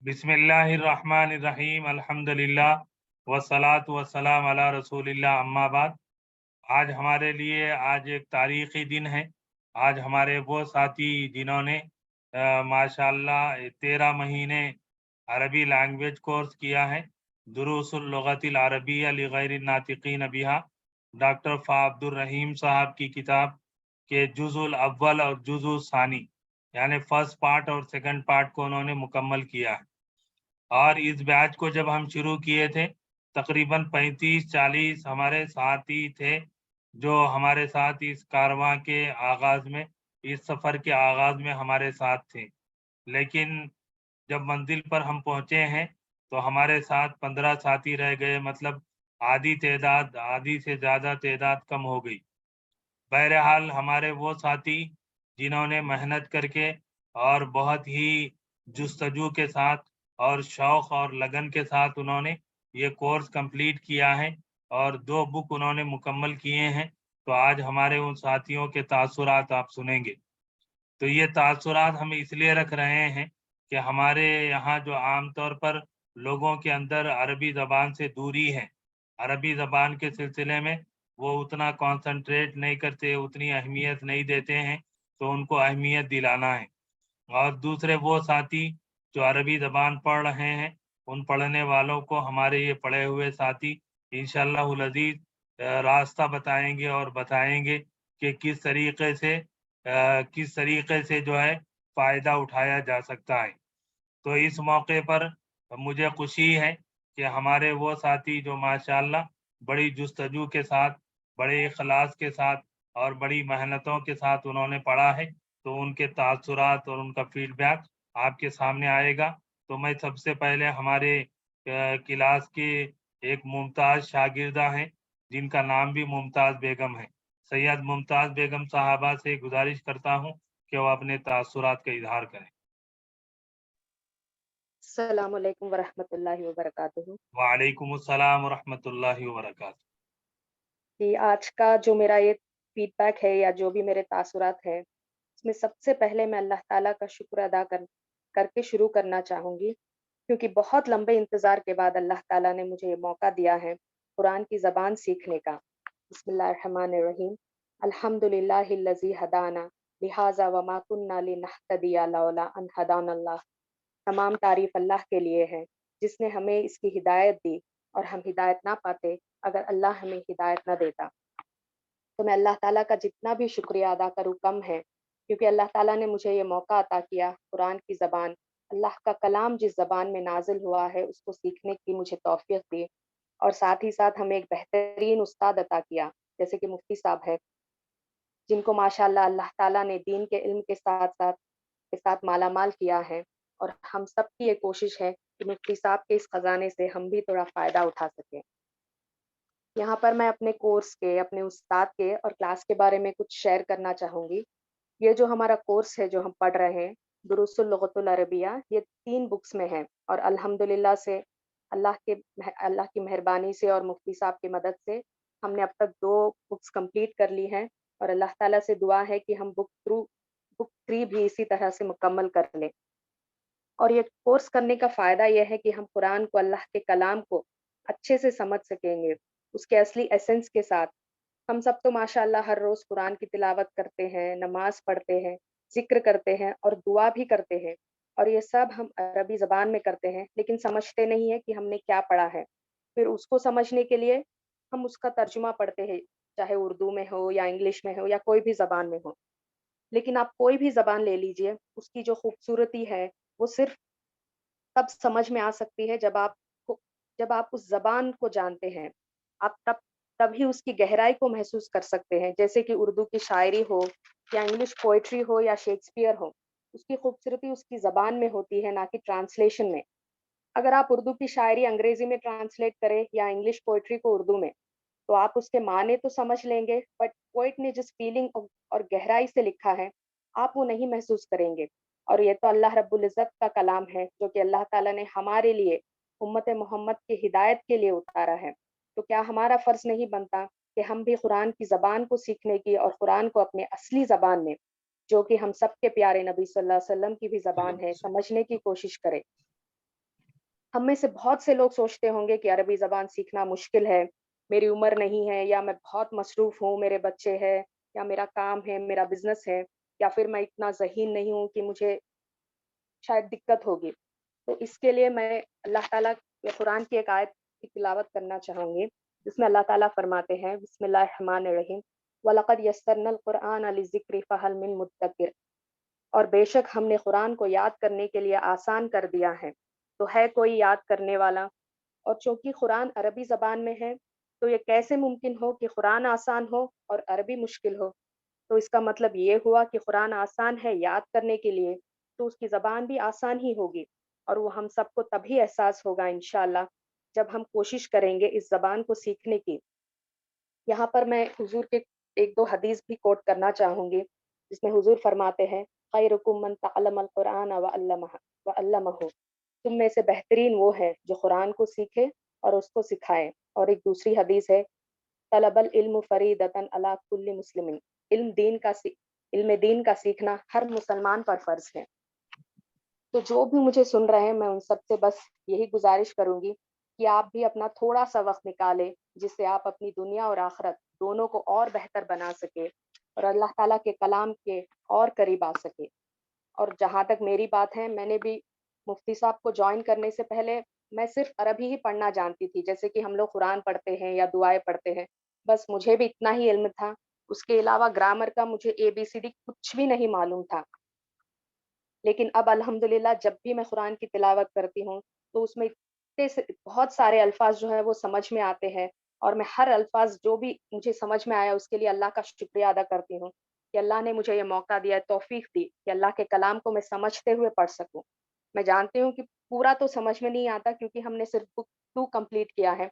बिस्मिल्लाहिर्रहमानिर्रहीम अल्हम्दुलिल्लाह वस्सलातु वस्सलाम अला रसूलिल्लाह अम्मा बाद। आज हमारे लिए एक तारीखी दिन है। आज हमारे वो साथी जिन्होंने माशाअल्लाह 13 महीने अरबी लैंग्वेज कोर्स किया है, दुरूसुल लुगतिल अरबिय्या लिगैरिन नातिकीन बिहा, डॉक्टर फा अब्दुर रहीम साहब की किताब के जुज़ुल अव्वल और जुज़ुल सानी यानी फर्स्ट पार्ट और सेकंड पार्ट को उन्होंने मुकम्मल किया है। और इस बैच को जब हम शुरू किए थे तकरीबन 35-40 हमारे साथी थे जो हमारे साथ इस कारवां के आगाज में, इस सफ़र के आगाज में हमारे साथ थे। लेकिन जब मंजिल पर हम पहुंचे हैं तो हमारे साथ 15 साथी रह गए, मतलब आधी से ज़्यादा तादाद कम हो गई। बहरहाल हमारे वो साथी जिन्होंने मेहनत करके और बहुत ही जुस्तजू के साथ और शौक़ और लगन के साथ उन्होंने ये कोर्स कंप्लीट किया है और 2 बुक उन्होंने मुकम्मल किए हैं, तो आज हमारे उन साथियों के तासुरात आप सुनेंगे। तो ये तासुरात हम इसलिए रख रहे हैं कि हमारे यहाँ जो आम तौर पर लोगों के अंदर अरबी ज़बान से दूरी है, अरबी ज़बान के सिलसिले में वो उतना कॉन्संट्रेट नहीं करते, उतनी अहमियत नहीं देते हैं, तो उनको अहमियत दिलाना है। और दूसरे वो साथी जो अरबी ज़बान पढ़ रहे हैं, उन पढ़ने वालों को हमारे ये पढ़े हुए साथी इंशाअल्लाहुल अज़ीज़ रास्ता बताएंगे और बताएंगे कि किस तरीके से जो है फ़ायदा उठाया जा सकता है। तो इस मौके पर मुझे खुशी है कि हमारे वो साथी जो माशाअल्लाह बड़ी जुस्तजू के साथ, बड़े इखलास के साथ और बड़ी मेहनतों के साथ उन्होंने पढ़ा है, तो उनके तासुरात और उनका फीडबैक आपके सामने आएगा। तो मैं सबसे पहले हमारे क्लास के एक मुमताज़ शागिर्दा हैं जिनका नाम भी मुमताज़ बेगम है। सैयद मुमताज़ बेगम साहबा से गुजारिश करता हूँ कि वो अपने तासुरात का इज़हार करें। अस्सलामु अलैकुम वरहमतुल्लाहि वबरकातुहू। वालेकुमुस्सलाम वरहमतुल्लाहि वबरकातुहू। कि आज का जो मेरा ये फीडबैक है या जो भी मेरे तासुरात है, उसमें सबसे पहले मैं अल्लाह ताला का शुक्र अदा करके शुरू करना चाहूँगी, क्योंकि बहुत लंबे इंतज़ार के बाद अल्लाह ताला ने मुझे ये मौका दिया है कुरान की ज़बान सीखने का। बिस्मिल्लाहिर्रहमानिर्रहीम। अल्हम्दुलिल्लाहिल्लज़ी हदाना लिहाज़ा वमा कुन्ना लिनहतदिया लौला अन हदानल्लाह। तमाम तारीफ़ अल्लाह के लिए है जिसने हमें इसकी हिदायत दी, और हम हिदायत ना पाते अगर अल्लाह हमें हिदायत ना देता। तो मैं अल्लाह ताला का जितना भी शुक्रिया अदा करूँ कम है, क्योंकि अल्लाह ताला ने मुझे ये मौका अता किया कुरान की ज़बान, अल्लाह का कलाम जिस ज़बान में नाज़िल हुआ है उसको सीखने की मुझे तौफ़ीक़ दी, और साथ ही साथ हमें एक बेहतरीन उस्ताद अता किया जैसे कि मुफ्ती साहब है, जिनको माशाअल्लाह अल्लाह ताला ने दीन के इल्म के साथ मालामाल किया है। और हम सब की ये कोशिश है कि मुफ्ती साहब के इस खजाने से हम भी थोड़ा फ़ायदा उठा सकें। यहाँ पर मैं अपने कोर्स के, अपने उस्ताद के और क्लास के बारे में कुछ शेयर करना चाहूँगी। ये जो हमारा कोर्स है, जो हम पढ़ रहे हैं, दुरूसुल लुगतुल अरबिया, ये 3 बुक्स में है, और अल्हम्दुलिल्लाह से अल्लाह की मेहरबानी से और मुफ्ती साहब की मदद से हमने अब तक 2 बुक्स कंप्लीट कर ली हैं, और अल्लाह ताला से दुआ है कि हम बुक 3 भी इसी तरह से मुकम्मल कर लें। और ये कोर्स करने का फ़ायदा ये है कि हम कुरान को, अल्लाह के कलाम को अच्छे से समझ सकेंगे, उसके असली एसेंस के साथ। हम सब तो माशाअल्लाह हर रोज़ कुरान की तिलावत करते हैं, नमाज़ पढ़ते हैं, ज़िक्र करते हैं और दुआ भी करते हैं, और ये सब हम अरबी ज़बान में करते हैं, लेकिन समझते नहीं हैं कि हमने क्या पढ़ा है। फिर उसको समझने के लिए हम उसका तर्जुमा पढ़ते हैं, चाहे उर्दू में हो या इंग्लिश में हो या कोई भी ज़बान में हो। लेकिन आप कोई भी ज़बान ले लीजिए, उसकी जो खूबसूरती है, वो सिर्फ़ तब समझ में आ सकती है जब आप उस ज़बान को जानते हैं। आप तभी उसकी गहराई को महसूस कर सकते हैं। जैसे कि उर्दू की शायरी हो या इंग्लिश पोएट्री हो या शेक्सपियर हो, उसकी खूबसूरती उसकी ज़बान में होती है, ना कि ट्रांसलेशन में। अगर आप उर्दू की शायरी अंग्रेज़ी में ट्रांसलेट करें या इंग्लिश पोएट्री को उर्दू में, तो आप उसके माने तो समझ लेंगे, बट पोएट ने जिस फीलिंग और गहराई से लिखा है, आप वो नहीं महसूस करेंगे। और ये तो अल्लाह रब्बुल इज़्ज़त का कलाम है, जो कि अल्लाह ताला ने हमारे लिए, उम्मत मोहम्मद की हिदायत के लिए उतारा है। तो क्या हमारा फ़र्ज़ नहीं बनता कि हम भी कुरान की ज़बान को सीखने की और कुरान को अपने असली ज़बान में, जो कि हम सबके प्यारे नबी सल्लल्लाहु अलैहि वसल्लम की भी ज़बान है, समझने की कोशिश करें। हम में से बहुत से लोग सोचते होंगे कि अरबी ज़बान सीखना मुश्किल है, मेरी उम्र नहीं है, या मैं बहुत मसरूफ़ हूँ, मेरे बच्चे हैं, या मेरा काम है, मेरा बिज़नेस है, या फिर मैं इतना ज़हीन नहीं हूँ कि मुझे शायद दिक्कत होगी। तो इसके लिए मैं अल्लाह ताला के कुरान की एक आयत की तिलावत करना चाहूँगी, जिसमें अल्लाह ताला फरमाते हैं, बिस्मिल्लाहिर्रहमानिर्रहीम, वलक़द यस्सरनल क़ुरआन लिज़िक्रि फ़हल मिन मुद्दकिर। और बेशक हमने कुरान को याद करने के लिए आसान कर दिया है, तो है कोई याद करने वाला? और चूँकि कुरान अरबी ज़बान में है, तो ये कैसे मुमकिन हो कि कुरान आसान हो और अरबी मुश्किल हो? तो इसका मतलब ये हुआ कि कुरान आसान है याद करने के लिए, तो उसकी ज़बान भी आसान ही होगी, और वो हम सबको तभी एहसास होगा इंशाअल्लाह, जब हम कोशिश करेंगे इस ज़बान को सीखने की। यहाँ पर मैं हुज़ूर के 1-2 हदीस भी कोट करना चाहूँगी, जिसमें हुज़ूर फरमाते हैं, खैरुकुम मन तअल्लमल कुरआन व अल्लमहु। तुम में से बेहतरीन वो है जो कुरान को सीखे और उसको सिखाए। और एक दूसरी हदीस है, तलबल इल्म फरीदतन अला कुल्ली मुस्लिमिन। इल्म दीन का सीखना हर मुसलमान पर फर्ज है। तो जो भी मुझे सुन रहे हैं, मैं उन सब से बस यही गुजारिश करूँगी कि आप भी अपना थोड़ा-सा वक़्त निकालें, जिससे आप अपनी दुनिया और आखिरत दोनों को और बेहतर बना सकें और अल्लाह ताला के कलाम के और करीब आ सकें। और जहाँ तक मेरी बात है, मैंने भी मुफ्ती साहब को जॉइन करने से पहले मैं सिर्फ़ अरबी ही पढ़ना जानती थी, जैसे कि हम लोग कुरान पढ़ते हैं या दुआएँ पढ़ते हैं, बस मुझे भी इतना ही इल्म था। उसके अलावा ग्रामर का मुझे एबीसीडी कुछ भी नहीं मालूम था। लेकिन अब अल्हम्दुलिल्लाह जब भी मैं कुरान की तिलावत करती हूँ, तो उसमें इतने से बहुत सारे अल्फ़ाज़ जो हैं वो समझ में आते हैं, और मैं हर अल्फ़ाज़ जो भी मुझे समझ में आया उसके लिए अल्लाह का शुक्रिया अदा करती हूँ, कि अल्लाह ने मुझे ये मौका दिया, तौफ़ीक दी कि अल्लाह के कलाम को मैं समझते हुए पढ़ सकूँ। मैं जानती हूँ कि पूरा तो समझ में नहीं आता, क्योंकि हमने सिर्फ़ बुक 2 कंप्लीट किया है,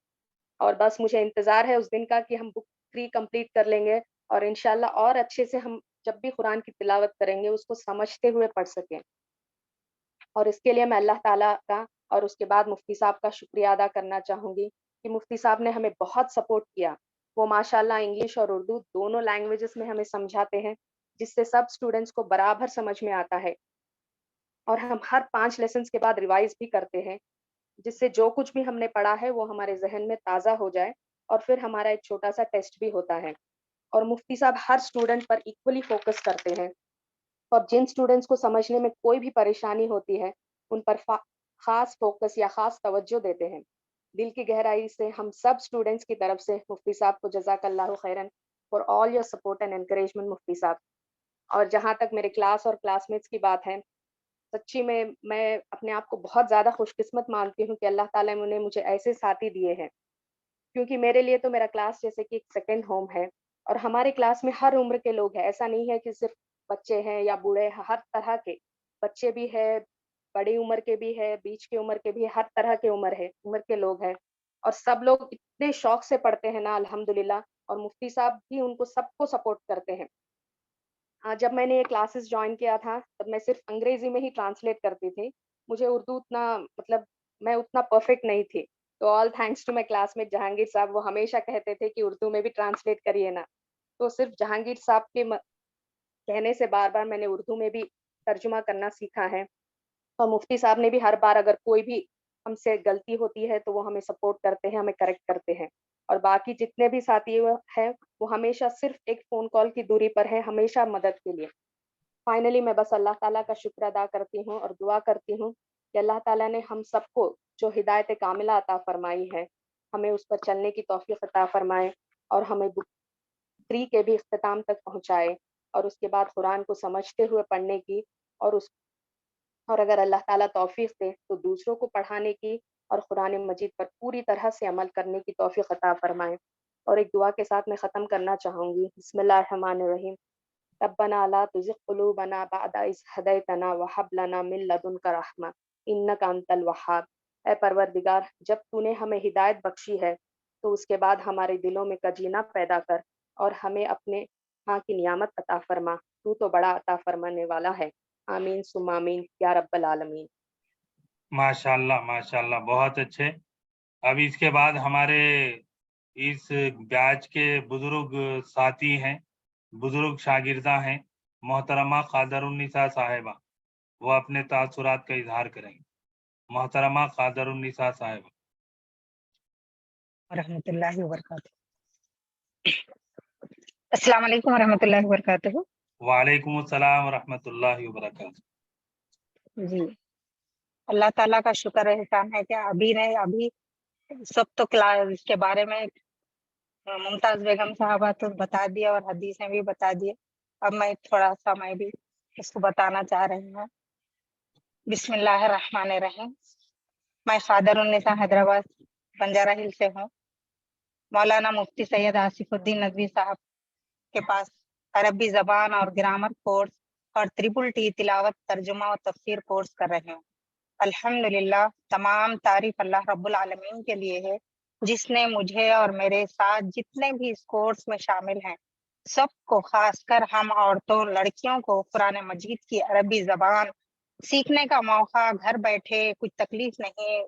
और बस मुझे इंतज़ार है उस दिन का कि हम बुक 3 कंप्लीट कर लेंगे, और इंशाअल्लाह और अच्छे से हम जब भी कुरान की तिलावत करेंगे उसको समझते हुए पढ़ सकें। और इसके लिए मैं अल्लाह ताला का और उसके बाद मुफ्ती साहब का शुक्रिया अदा करना चाहूँगी, कि मुफ्ती साहब ने हमें बहुत सपोर्ट किया। वो माशाअल्लाह इंग्लिश और उर्दू दोनों लैंग्वेजेज़ में हमें समझाते हैं, जिससे सब स्टूडेंट्स को बराबर समझ में आता है, और हम हर 5 लेसन्स के बाद रिवाइज़ भी करते हैं, जिससे जो कुछ भी हमने पढ़ा है वो हमारे ज़हन में ताज़ा हो जाए, और फिर हमारा एक छोटा-सा टेस्ट भी होता है। और मुफ्ती साहब हर स्टूडेंट पर इक्वली फ़ोकस करते हैं। और जिन स्टूडेंट्स को समझने में कोई भी परेशानी होती है, उन पर ख़ास फ़ोकस या ख़ास तवज्जो देते हैं। दिल की गहराई से हम सब स्टूडेंट्स की तरफ से मुफ्ती साहब को जज़ाकल्लाहु खैरन for all your support and encouragement मुफ्ती साहब। और जहाँ तक मेरे क्लास और क्लासमेट्स की बात है, सच्ची में मैं अपने आप को बहुत ज़्यादा खुशकिस्मत मानती हूँ कि अल्लाह ताला ने मुझे ऐसे साथी दिए हैं। क्योंकि मेरे लिए तो मेरा क्लास जैसे कि एक सेकंड होम है, और हमारे क्लास में हर उम्र के लोग हैं। ऐसा नहीं है कि सिर्फ़ बच्चे हैं या बूढ़े हैं, हर तरह के बच्चे भी हैं, बड़ी उम्र के भी हैं, बीच की उम्र के भी हैं, हर तरह के उम्र के लोग हैं। और सब लोग इतने शौक से पढ़ते हैं ना अल्हम्दुलिल्लाह, और मुफ्ती साहब भी उनको सबको सपोर्ट करते हैं। जब मैंने ये क्लासेस जॉइन किया था, तब मैं सिर्फ़ अंग्रेज़ी में ही ट्रांसलेट करती थी। मुझे उर्दू उतना मतलब मैं उतना परफ़ेक्ट नहीं थी। तो all thanks to my classmate Jahangir साहब, वो हमेशा कहते थे कि उर्दू में भी ट्रांसलेट करिए ना। तो सिर्फ़ जहांगीर साहब के कहने से बार-बार मैंने उर्दू में भी तर्जुमा करना सीखा है। और मुफ्ती साहब ने भी हर बार अगर कोई भी हमसे गलती होती है, तो वो हमें सपोर्ट करते हैं, हमें करेक्ट करते हैं। और बाकी जितने भी साथी वो हैं, वो हमेशा सिर्फ़ एक फ़ोन कॉल की दूरी पर हैं, हमेशा मदद के लिए। फाइनली मैं बस अल्लाह ताला का शुक्र अदा करती हूँ और दुआ करती हूँ कि अल्लाह ताला ने हम सबको जो हिदायत कामिला अता फ़रमाई है, हमें उस पर चलने की तौफ़ीक़ अता फ़रमाए, और हमें बुक 3 के भी इख्तिताम तक पहुँचाए, और उसके बाद कुरान को समझते हुए पढ़ने की, और उस और अगर अल्लाह ताला तौफ़ीक़ दे तो दूसरों को पढ़ाने की, और कुरान मजीद पर पूरी तरह से अमल करने की तौफ़ीक़ अता फ़रमाए। और एक दुआ के साथ मैं ख़त्म करना चाहूँगी। बिस्मिल्लाहिर्रहमानिर्रहीम। रब्बना ला तुज़िग़ क़ुलूबना बअद इज़ हदैतना व हब लना मिन लदुनका रहमा इन्नका अंतल वह्हाब। ऐ परवरदिगार, जब तूने हमें हिदायत बख्शी है, तो उसके बाद हमारे दिलों में कजीना पैदा कर, और हमें अपने यहाँ की नियामत अता फ़रमा। तू तो बड़ा अता फ़रमाने वाला है। आमीन सुम्मा आमीन या रब्बल आलमीन। माशाल्लाह, माशाल्लाह, बहुत अच्छे। अब इसके बाद हमारे इस बैच के बुजुर्ग साथी हैं, बुजुर्ग शागिर्दा हैं, मोहतरमा क़ादरुन्निसा साहिबा, वो अपने तासुरात का इज़हार करेंगे। محترمہ قادر النساء صاحب. ورحمۃ اللہ وبرکاتہ. السلام علیکم ورحمۃ اللہ وبرکاتہ. وعلیکم السلام ورحمۃ اللہ وبرکاتہ. جی اللہ تعالیٰ کا شکر احسان ہے کہ ابھی سب تو کلاس کے بارے میں ممتاز بیگم صاحبہ تو بتا دیا اور حدیثیں بھی بتا دیے. اب میں تھوڑا سا میں بھی اس کو بتانا چاہ رہی ہوں. بسم اللہ الرحمن الرحیم. میں قادر النساء حیدرآباد بنجارہ ہل سے ہوں. مولانا مفتی سید آصف الدین ندوی صاحب کے پاس عربی زبان اور گرامر کورس اور ٹی تلاوت ترجمہ اور تفسیر کورس کر رہے ہوں. الحمدللہ تمام تعریف اللہ رب العالمین کے لیے ہے جس نے مجھے اور میرے ساتھ جتنے بھی اس کورس میں شامل ہیں سب کو، خاص کر ہم عورتوں لڑکیوں کو قرآن مجید کی عربی زبان سیکھنے کا موقع، گھر بیٹھے کچھ تکلیف نہیں،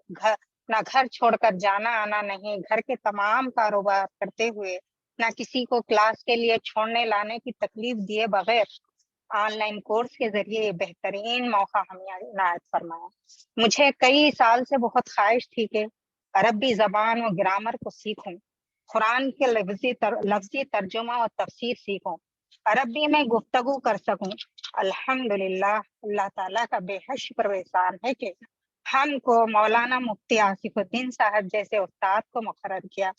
نہ گھر چھوڑ کر جانا آنا نہیں، گھر کے تمام کاروبار کرتے ہوئے نہ کسی کو کلاس کے لیے چھوڑنے لانے کی تکلیف دیے بغیر آن لائن کورس کے ذریعے یہ بہترین موقع ہمیں عنایت فرمایا. مجھے کئی سال سے بہت خواہش تھی کہ عربی زبان و گرامر کو سیکھوں، قرآن کے لفظی ترجمہ اور تفسیر سیکھوں، عربی میں گفتگو کر سکوں. الحمدللہ اللہ تعالیٰ کا بے حد شکر و احسان ہے کہ ہم کو مولانا مفتی آصف الدین صاحب جیسے استاد کو مقرر کیا.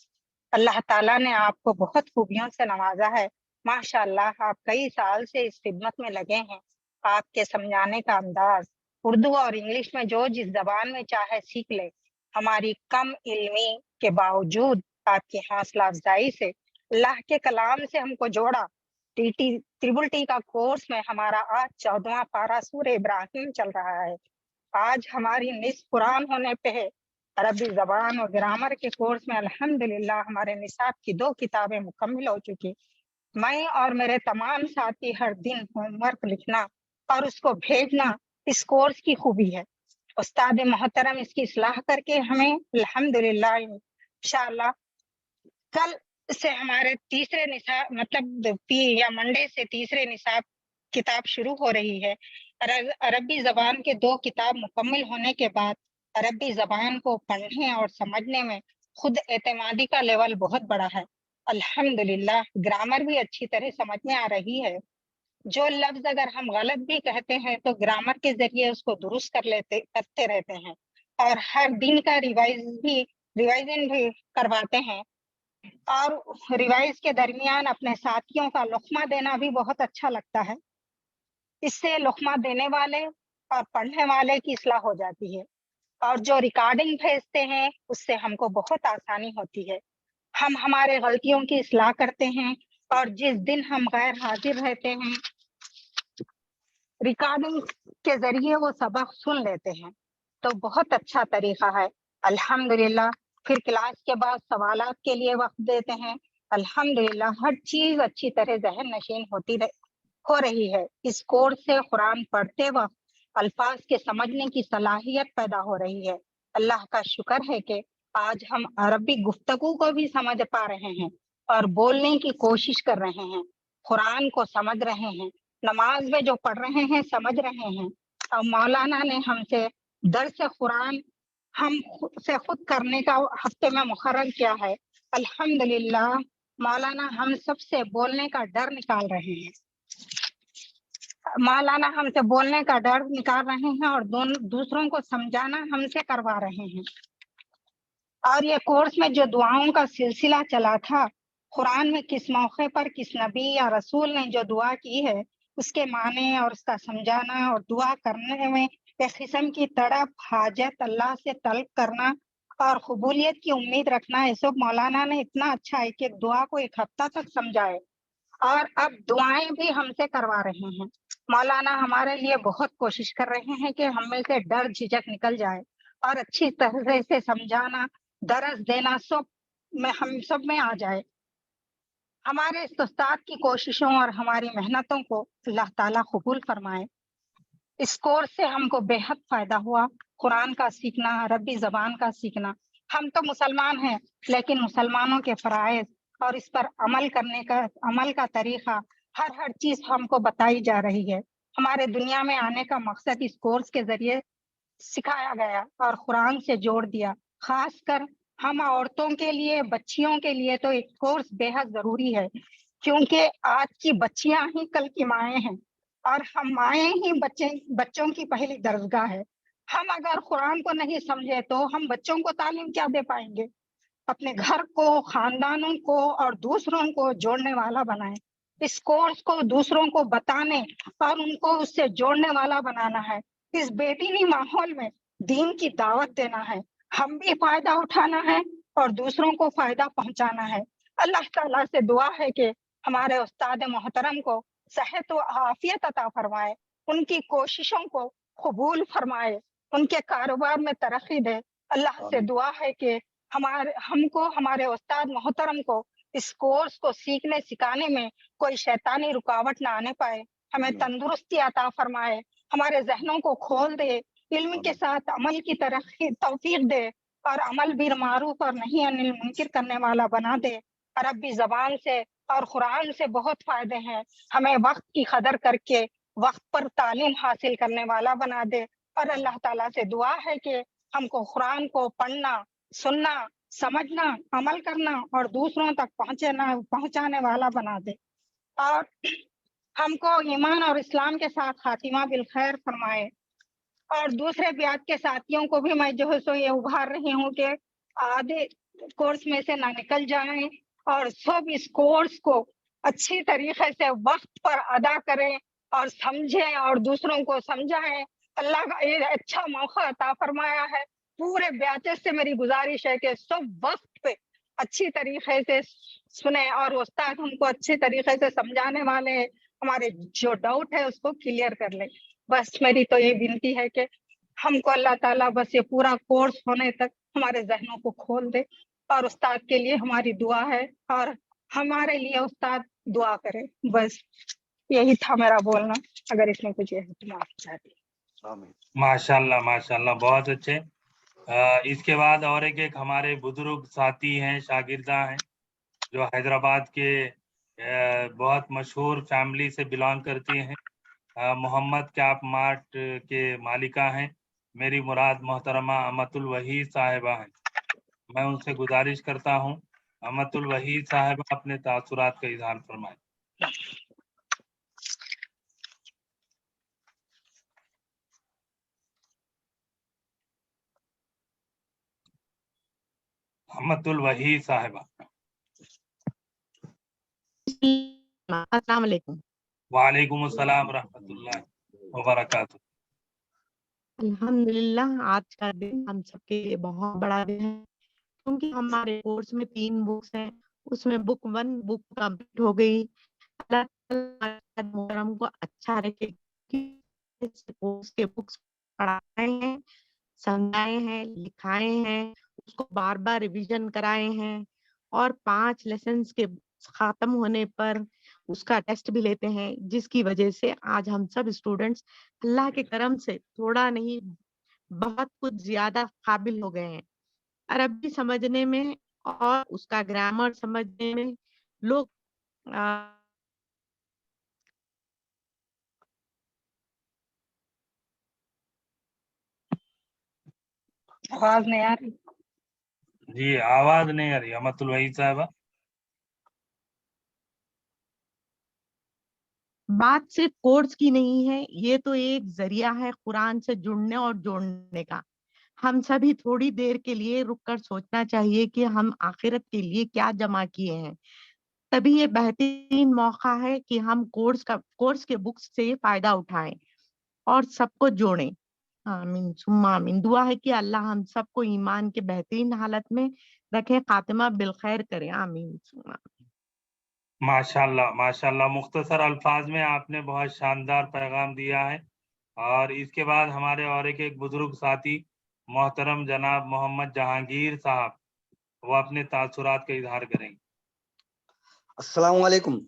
اللہ تعالیٰ نے آپ کو بہت خوبیوں سے نوازا ہے. ماشاء اللہ آپ کئی سال سے اس خدمت میں لگے ہیں. آپ کے سمجھانے کا انداز اردو اور انگلش میں جو جس زبان میں چاہے سیکھ لے. ہماری کم علمی کے باوجود آپ کی حوصلہ افزائی سے اللہ کے کلام سے ہم کو جوڑا. ٹی کا کورس میں ہمارا آج 14واں پارہ سورہ ابراہیم چل رہا ہے. آج ہماری نصف قرآن ہونے پہ ہے. عربی زبان اور گرامر کے کورس میں الحمدللہ ہمارے نصاب کی 2 کتابیں مکمل ہو چکی. میں اور میرے تمام ساتھی ہر دن ہوم ورک لکھنا اور اس کو بھیجنا اس کورس کی خوبی ہے. استاد محترم اس کی اصلاح کر کے ہمیں الحمدللہ انشاءاللہ کل سے ہمارے تیسرے نصاب مطلب یا منڈے سے تیسرے نصاب کتاب شروع ہو رہی ہے. عربی زبان کے 2 کتاب مکمل ہونے کے بعد عربی زبان کو پڑھنے اور سمجھنے میں خود اعتمادی کا لیول بہت بڑا ہے. الحمدللہ گرامر بھی اچھی طرح سمجھ میں آ رہی ہے. جو لفظ اگر ہم غلط بھی کہتے ہیں تو گرامر کے ذریعے اس کو درست کرتے رہتے ہیں اور ہر دن کا ریوائزن بھی کرواتے ہیں. اور ریوائز کے درمیان اپنے ساتھیوں کا لقمہ دینا بھی بہت اچھا لگتا ہے. اس سے لقمہ دینے والے اور پڑھنے والے کی اصلاح ہو جاتی ہے اور جو ریکارڈنگ بھیجتے ہیں اس سے ہم کو بہت آسانی ہوتی ہے. ہم ہمارے غلطیوں کی اصلاح کرتے ہیں اور جس دن ہم غیر حاضر رہتے ہیں ریکارڈنگ کے ذریعے وہ سبق سن لیتے ہیں تو بہت اچھا طریقہ ہے. الحمدللہ پھر کلاس کے بعد سوالات کے لیے وقت دیتے ہیں. الحمدللہ ہر چیز اچھی طرح ذہن نشین ہو رہی ہے. اس کورس سے قرآن پڑھتے وقت الفاظ کے سمجھنے کی صلاحیت پیدا ہو رہی ہے. اللہ کا شکر ہے کہ آج ہم عربی گفتگو کو بھی سمجھ پا رہے ہیں اور بولنے کی کوشش کر رہے ہیں. قرآن کو سمجھ رہے ہیں، نماز میں جو پڑھ رہے ہیں سمجھ رہے ہیں. اور مولانا نے ہم سے درس قرآن ہم سے خود کرنے کا ہفتے میں مقرر کیا ہے. الحمدللہ مولانا ہم سب سے بولنے کا ڈر نکال رہے ہیں. مولانا ہم سے بولنے کا ڈر نکال رہے ہیں اور دوسروں کو سمجھانا ہم سے کروا رہے ہیں. اور یہ کورس میں جو دعاؤں کا سلسلہ چلا تھا، قرآن میں کس موقع پر کس نبی یا رسول نے جو دعا کی ہے اس کے معنی اور اس کا سمجھانا اور دعا کرنے میں ایک قسم کی تڑپ، حاجت، اللہ سے طلب کرنا اور قبولیت کی امید رکھنا، یہ سب مولانا نے اتنا اچھا ہے کہ دعا کو 1 ہفتہ تک سمجھائے اور اب دعائیں بھی ہم سے کروا رہے ہیں. مولانا ہمارے لیے بہت کوشش کر رہے ہیں کہ ہم میں سے ڈر جھجک نکل جائے اور اچھی طرح سے سمجھانا، درس دینا ہم سب میں آ جائے. ہمارے اس استاد کی کوششوں اور ہماری محنتوں کو اللہ تعالیٰ قبول فرمائے. اس کورس سے ہم کو بے حد فائدہ ہوا. قرآن کا سیکھنا، عربی زبان کا سیکھنا. ہم تو مسلمان ہیں لیکن مسلمانوں کے فرائض اور اس پر عمل کا طریقہ ہر چیز ہم کو بتائی جا رہی ہے. ہمارے دنیا میں آنے کا مقصد اس کورس کے ذریعے سکھایا گیا اور قرآن سے جوڑ دیا. خاص کر ہم عورتوں کے لیے، بچیوں کے لیے تو ایک کورس بے حد ضروری ہے، کیونکہ آج کی بچیاں ہی کل کی مائیں ہیں، اور ہم مائیں ہی بچوں کی پہلی درسگاہ ہے. ہم اگر قرآن کو نہیں سمجھے تو ہم بچوں کو تعلیم کیا دے پائیں گے؟ اپنے گھر کو، خاندانوں کو اور دوسروں کو جوڑنے والا بنائیں. اس کورس کو دوسروں کو بتانے اور ان کو اس سے جوڑنے والا بنانا ہے. اس بے دینی ماحول میں دین کی دعوت دینا ہے، ہم بھی فائدہ اٹھانا ہے اور دوسروں کو فائدہ پہنچانا ہے. اللہ تعالیٰ سے دعا ہے کہ ہمارے استاد محترم کو صحت و عافیت عطا فرمائے، ان کی کوششوں کو قبول فرمائے، ان کے کاروبار میں ترقی دے. اللہ سے دعا ہے کہ ہمارے استاد محترم کو اس کورس کو سیکھنے سکھانے میں کوئی شیطانی رکاوٹ نہ آنے پائے، ہمیں تندرستی عطا فرمائے، ہمارے ذہنوں کو کھول دے، علم کے ساتھ عمل کی توفیق دے، اور عمل بالمعروف اور نہیں عن المنکر کرنے والا بنا دے. عربی زبان سے اور قرآن سے بہت فائدے ہیں، ہمیں وقت کی قدر کر کے وقت پر تعلیم حاصل کرنے والا بنا دے. اور اللہ تعالیٰ سے دعا ہے کہ ہم کو قرآن کو پڑھنا، سننا، سمجھنا، عمل کرنا اور دوسروں تک پہنچانے والا بنا دے، اور ہم کو ایمان اور اسلام کے ساتھ خاتمہ بالخیر فرمائے. اور دوسرے بیات کے ساتھیوں کو بھی میں جو ہے سو یہ ابھار رہی ہوں کہ آدھے کورس میں سے نہ نکل جائیں، اور سب اس کورس کو اچھی طریقے سے وقت پر ادا کریں اور سمجھیں اور دوسروں کو سمجھائیں. اللہ کا یہ اچھا موقع عطا فرمایا ہے. پورے بیچز سے میری گزارش ہے کہ سب وقت پہ اچھی طریقے سے سنیں، اور استاد ہم کو اچھی طریقے سے سمجھانے والے ہیں، ہمارے جو ڈاؤٹ ہے اس کو کلیئر کر لیں. بس میری تو یہ بنتی ہے کہ ہم کو اللہ تعالیٰ بس یہ پورا کورس ہونے تک ہمارے ذہنوں کو کھول دے، اور استاد کے لیے ہماری دعا ہے اور ہمارے لیے استاد دعا کرے. بس یہی تھا میرا بولنا، اگر اس میں کچھ معاف چاہتی. ماشاءاللہ ماشاءاللہ، بہت اچھے. اس کے بعد اور ایک ہمارے بزرگ ساتھی ہیں، شاگردہ ہیں، جو حیدرآباد کے بہت مشہور فیملی سے بلانگ کرتی ہیں. محمد کیپ مارٹ کے مالکہ ہیں، میری مراد محترمہ امت الوحید صاحبہ ہیں. میں ان سے گزارش کرتا ہوں امت الوحید صاحبہ اپنے تاثرات کا اظہار فرمائیں. امت الوحید صاحبہ. السلام علیکم. وعلیکم السلام ورحمۃ اللہ وبرکاتہ. الحمدللہ، آج کا دن ہم سب کے لیے بہت بڑا دن ہے، کیونکہ ہمارے کورس میں 3 بکس ہیں، اس میں بک 1 بک کمپلیٹ ہو گئی. اللہ تعالیٰ محترم کو اچھا رکھے، کورس کے بکس پڑھائے ہیں، سمجھائے ہیں، لکھائے ہیں، اس کو بار بار ریویژن کرائے ہیں، اور 5 لیسنز کے ختم ہونے پر اس کا ٹیسٹ بھی لیتے ہیں، جس کی وجہ سے آج ہم سب اسٹوڈنٹس اللہ کے کرم سے تھوڑا نہیں بہت کچھ زیادہ قابل ہو گئے ہیں. عربی سمجھنے میں اور اس کا گرامر سمجھنے میں لوگ آواز نہیں آ رہی. جی آواز نہیں آ رہی امت الوحید صاحبہ. بات صرف کورس کی نہیں ہے، یہ تو ایک ذریعہ ہے قرآن سے جڑنے اور جوڑنے کا. ہم سبھی تھوڑی دیر کے لیے رک کر سوچنا چاہیے کہ ہم آخرت کے لیے کیا جمع کیے ہیں. تبھی یہ بہترین موقع ہے کہ ہم کورس کے بکس سے فائدہ اٹھائیں اور سب کو جوڑیں. آمین ثم آمین. دعا ہے کہ اللہ ہم سب کو ایمان کے بہترین حالت میں رکھے، خاتمہ بالخیر کرے. آمین ثم آمین. ماشاءاللہ ماشاءاللہ، مختصر الفاظ میں آپ نے بہت شاندار پیغام دیا ہے. اور اس کے بعد ہمارے اور ایک بزرگ ساتھی محترم جناب محمد جہانگیر صاحب، وہ اپنے تاثرات کا اظہار کریں گے. السلام علیکم.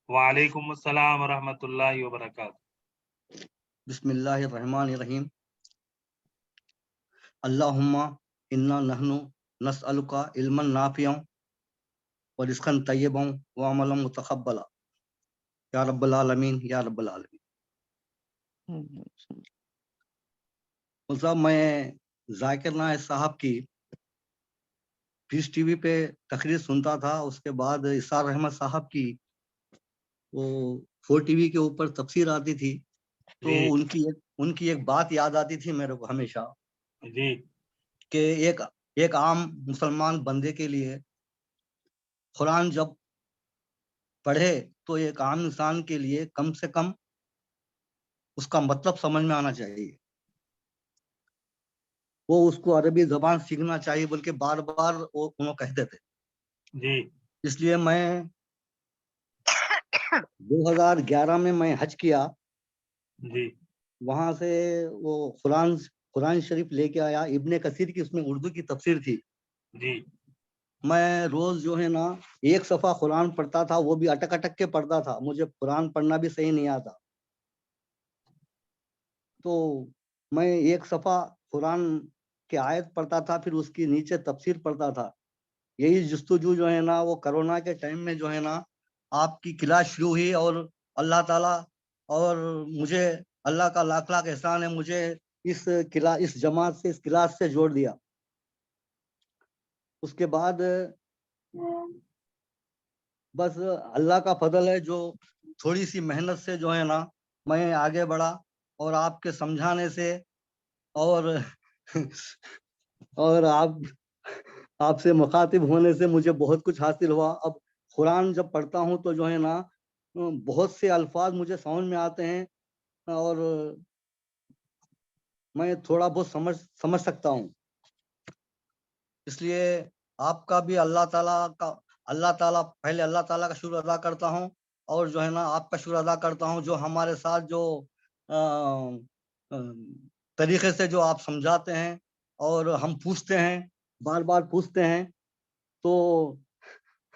وعلیکم السلام ورحمۃ اللہ وبرکاتہ. بسم اللہ الرحمن الرحیم. اللہم انا نحن نسألک علما نافعا ورزقا طیبا وعملا متقبلا یا رب العالمین یا رب العالمین. मतलब मैं जाकिर नायक साहब की पीस टीवी पे तकरीर सुनता था, उसके बाद इसार अहमद साहब की वो 4 टीवी के ऊपर तफसीर आती थी, तो जी उनकी एक बात याद आती थी मेरे को हमेशा जी कि एक आम मुसलमान बंदे के लिए कुरान जब पढ़े तो एक आम इंसान के लिए कम से कम उसका मतलब समझ में आना चाहिए, वो उसको अरबी जबान सीखना चाहिए, बल्कि बार बार वो उन्होंने कहते थे। जी इसलिए मैं 2011 में मैं हज किया, जी वहां से वो कुरान शरीफ लेके आया, इब्ने कसीर की उसमें उर्दू की तफसीर थी। जी मैं रोज जो है ना एक सफा कुरान पढ़ता था, वो भी अटक अटक के पढ़ता था, मुझे कुरान पढ़ना भी सही नहीं आता, तो मैं एक सफा कुरान के आयत पढ़ता था, फिर उसकी नीचे तफसीर पढ़ता था। यही जस्तुजू जो है ना वो कोरोना के टाइम में जो है ना आपकी क्लास शुरू हुई, और अल्लाह ताला और मुझे अल्लाह का लाख लाख एहसान है, मुझे इस जमात से, इस क्लास से जोड़ दिया। उसके बाद बस अल्लाह का फजल है, जो थोड़ी सी मेहनत से जो है ना मैं आगे बढ़ा, और आपके समझाने से और और आपसे मुखातिब होने से मुझे बहुत कुछ हासिल हुआ। अब कुरान जब पढ़ता हूँ तो जो है ना बहुत से अल्फाज मुझे समझ में आते हैं, और मैं थोड़ा बहुत समझ सकता हूँ। इसलिए आपका भी पहले अल्लाह ताला का शुक्र अदा करता हूँ, और जो है ना आपका शुक्र अदा करता हूँ, जो हमारे साथ जो तरीके से जो आप समझाते हैं, और हम पूछते हैं, बार बार पूछते हैं, तो